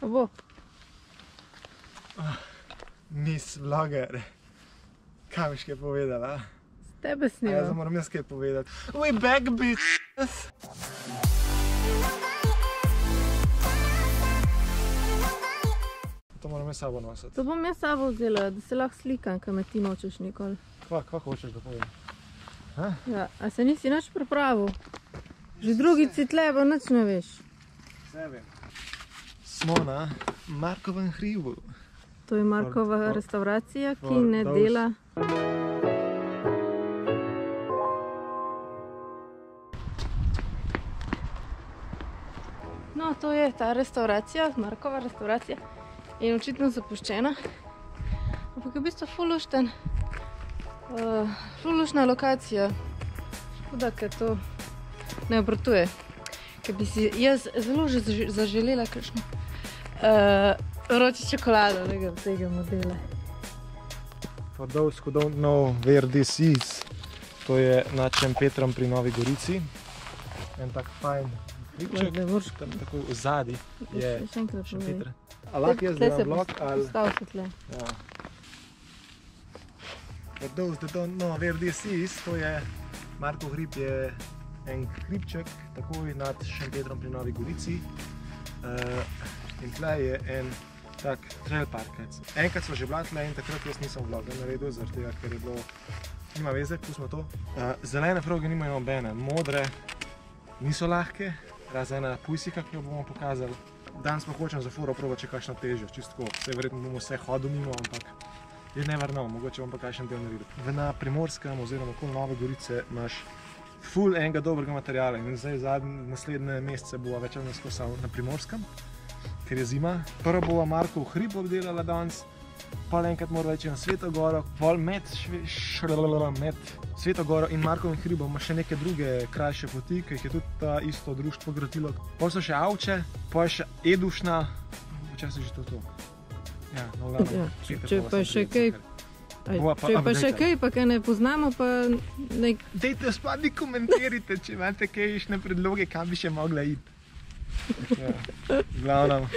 Pa bo. Miss vloger. Kaj biš kaj povedala? S tebe snimam. Zdaj moram jaz kaj povedati. We back, bitches! To moram jaz sabo nositi. To bom jaz sabo vzela, da se lahko slikam, kaj me ti nočeš nikoli. Kva hočeš, da povem? Ja, a se nisi nič pripravil? Že drugici tle, pa nič ne veš. Vse vem. Smo na Markovem hribu. To je Markova restauracija, ki ne dela. No, to je ta restauracija, Markova restauracija. In očitno zapuščena. Ampak je v bistvu fulušna lokacija. Škoda, ker to ne obratuje. Ker bi si jaz zelo že zaželela kakšno vročo čokolado tega modela. For those who don't know where this is, to je nad Šempetrom pri Novi Gorici. En tak fajn hribček, tako v zadnji je Šempeter. A lahko jaz delam vlog ali... Stav se tle. Ja. For those that don't know where this is, to je Markov hrib je en hribček takoj nad Šempetrom pri Novi Gorici. In tle je en tak trail park. Enkrat smo že bila tle in takrat jaz nisem vloga naredil, zaradi tega, ker je bilo... Nima veze, pustimo to. Zelene proge nimajo nobene, modre niso lahke, razen ena pujsika, ki jo bomo pokazali. Danes pa hočem za furo probati, če kakšno težjo, čistko. Vse verjetno bomo vse hodil mimo, ampak je never know, mogoče bom pa kakšen del naredil. Na Primorskem oziroma okoli Nove Gorice imaš ful enega dobrega materiala in zdaj naslednje mesece bova več ali skosal na Primorskem, ker je zima. Prvo bova Markov hrib obdelala danes, pol enkrat mora reči na Sveto Goro, pol med Sveto Goro in Markovim hribom ima še neke druge krajše poti, ki jih je tudi ta isto društvo gradilo. Pol so še Avče, pol je še Edušna, včasih že to. Ja, no glavno. Če pa še kaj, pa kaj ne poznamo, pa nek... Dejte, spodaj komentirajte, če imate kakšne predloge, kam bi še mogla iti. Glavno,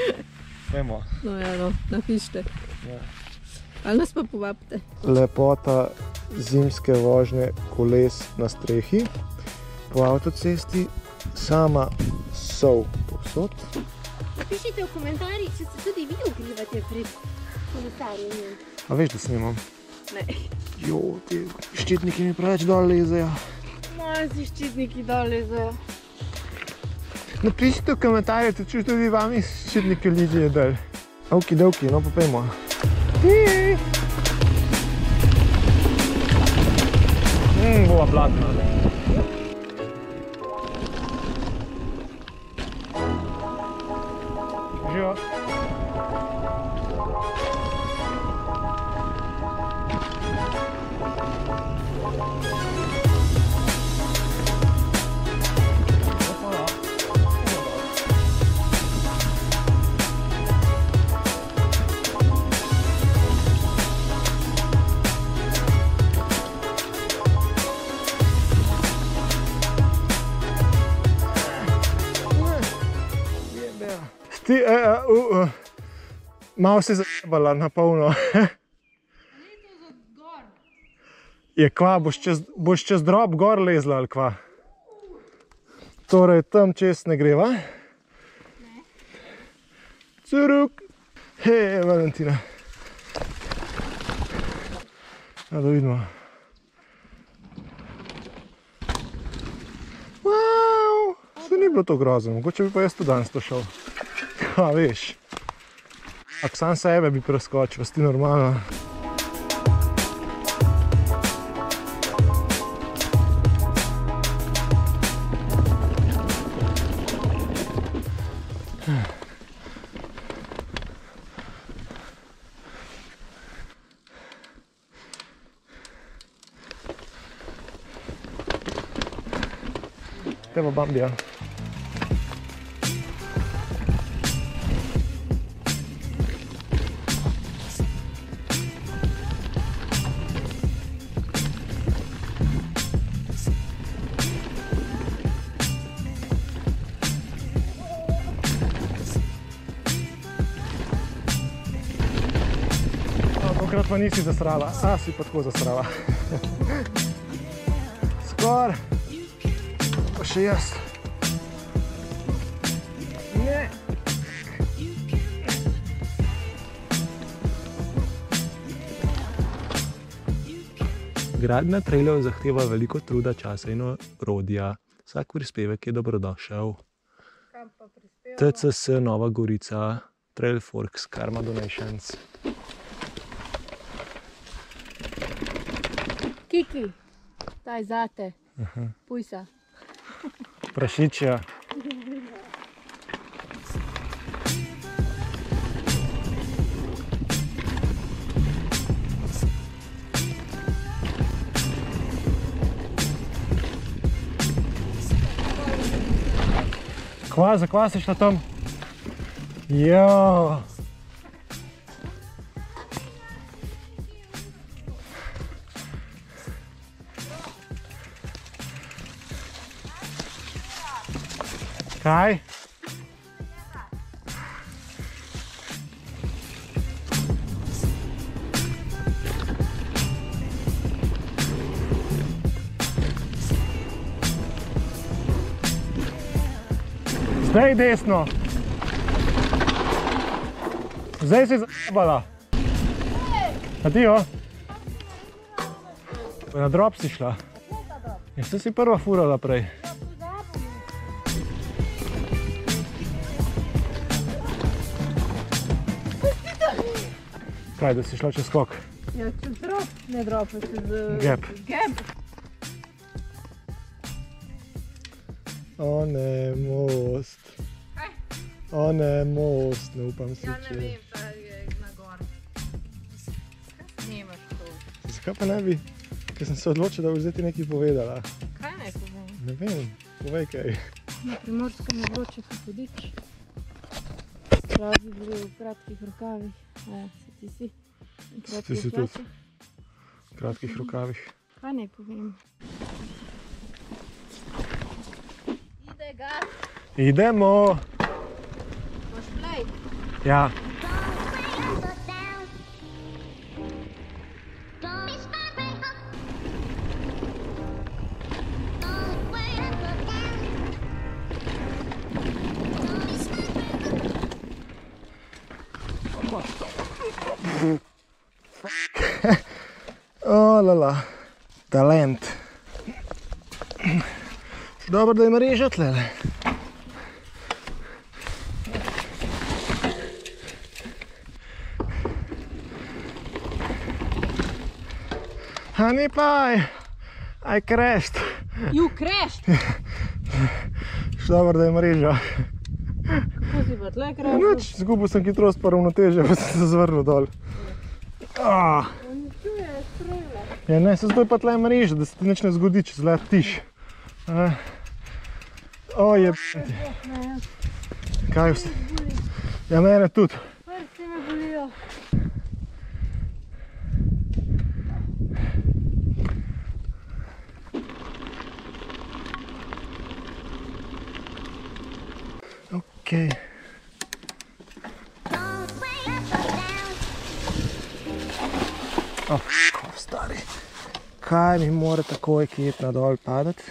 vemo. No ja, no, napište. Ja. Ali nas pa povabite. Lepota zimske vožnje koles na strehi. Po avtocesti sama sol povsod. Napišite v komentarjih, če se tudi vi vplivate pri kolesarjenju. A veš, da snimam? Ne. Jo, ti ščitniki mi preveč dol lezejo. Moji si ščitniki dol lezejo. Napišite v komentarjih, če tudi vami ščitniki lezejo dol. Okidoki, no pa pojmo. Bova blatna. Živo. Ti, malo si zajebala na polno. Je kva, boš čez drop gor lezla ali kva? Torej, tam čez ne greva? Ne. Curuk! Hej, Valentina. Da vidimo. Wow! Se ni bilo to grozno, mogoče bi pa jaz tudi danes to šel. A veš, ako sam sebe bi preskočil, sti normalno. Te pa Bambija. Tokrat pa nisi zasrala, a si pa tako zasrala. Skor. Pa še jaz. Ne. Gradnja trailov zahteva veliko truda, časa in orodja. Vsak prispevek je dobrodošel. TCS Nova Gorica, Trail Forks, Karma Donations. Kiki, taj zate. Pujsa. Prašičja. Zakva si šla tam? Jo. Kaj? Zdaj desno. Zdaj si zabala. A ti jo? Na drop si šla. Jaz si prva furala prej. Kaj, da si šla čez skok? Ja, čez drop, ne drop, čez gap. Gap. O ne, most. Kaj? O ne, most, ne upam si, Ja, ne vem, ta je na gor. Kaj snemaš to? Zakaj pa ne bi? Ker sem se odločila, da bo zdaj ti nekaj povedala. Kaj naj povem? Ne vem, povej kaj. Na Primorskem je vroče kot hudič. Pravi bili v kratkih rokavih. Si si. In kratkih si tudi. hlačah. V kratkih rokavih. Kaj naj povem? Ide gas. Idemo! Boš play? Ja. O, lala, talent. Dobro, da ima reža tlele. Honey pie, I crashed. You crashed! Dobro, da ima reža. Kako si pa tle crashed? Nič, zgubil sem hitrost pa ravnotežje, pa sem se zvrnil dol. Ne čuje strele. Ja, ne, se zdaj pa tle ima reža, da se ti nič ne zgodi, če zletiš. O, jebati. Kaj vse? Ja, mene tudi. Prsti me bolijo. Okej. O, stari. Kaj mi mora takoj kjet nadol padati?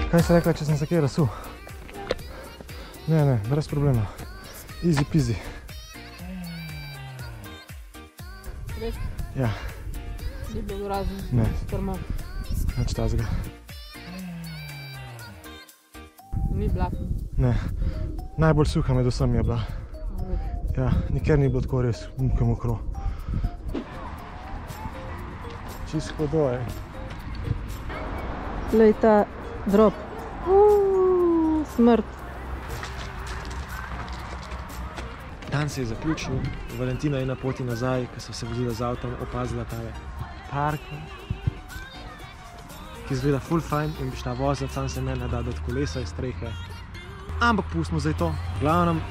Kaj si rekla, če sem se kje rasul? Ne, brez problema. Easy peasy. Res? Ja, Ni bilo razen. Ne. Strmo. nič tazga. Ni bila. Ne, najbolj suha med vsem je bila. Ja, nikjer ni bilo tako res mokro. Čisto hudo je. Glej ta drop. Smrt. Dan se je zaključil, Valentina je na poti nazaj, ko so se vozila z avtom, opazila tale park, ki izgleda ful fajn in bi šla voziti, sam se mene da dati kolesa iz strehe. Ampak pustimo zdaj to. V glavnem,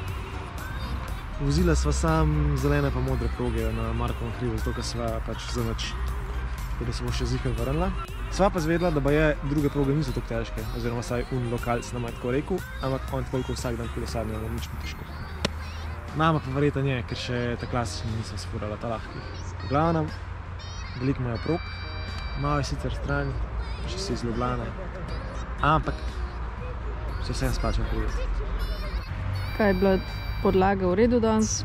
vozila sva sam zelene pa modre proge na Markovem hribu, zato ker sva pač za nič, da se bo še zihar vrnila. Sva pa zvedela, da baje druge proge niso tako težke, oziroma saj lokalc nam je tako rekel, ampak on tako vsak dan kolesarni, ne nič ni težko. Mama pa verjetno je, ker še ta klasični nisem sfurala, ta lahkih. V glavnem, veliko imajo prog, malo je sicer stran, še si iz Ljubljane, ampak se vsem splača priti. Kaj je bila podlaga v redu danes?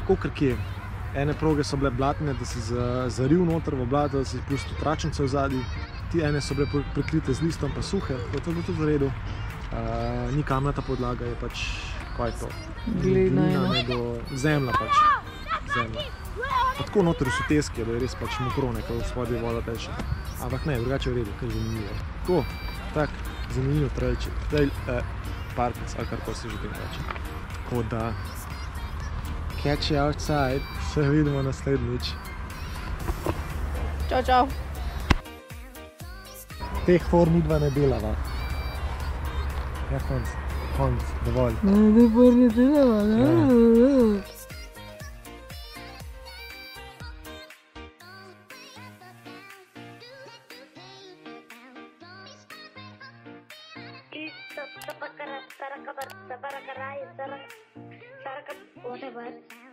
Kakor kje. Ene proge so bile blatne, da si zaril noter v blato, da si pustil tračnice v zadnji. Ti ene so bile prekrite z listom pa suhe, to je bilo tudi v redu. Ni kamnata podlaga, je pač, kaj je to? Glina, nego zemlja pač. Zemlja. Pa tako noter v soteski, da je res pač mokro, ko v spodje voda teče. Ampak ne, drugače je v redu, kaj je zanimivo. Tako, tak, zanimivo trailček. Trail, parkec, ali karkoli se že tem reče. Tako da, catch you outside, se vidimo naslednjič. Čau, čau. Teh for midva ne delava. Ja, konc, dovolj. Ne for ne delava, ne? Whatever.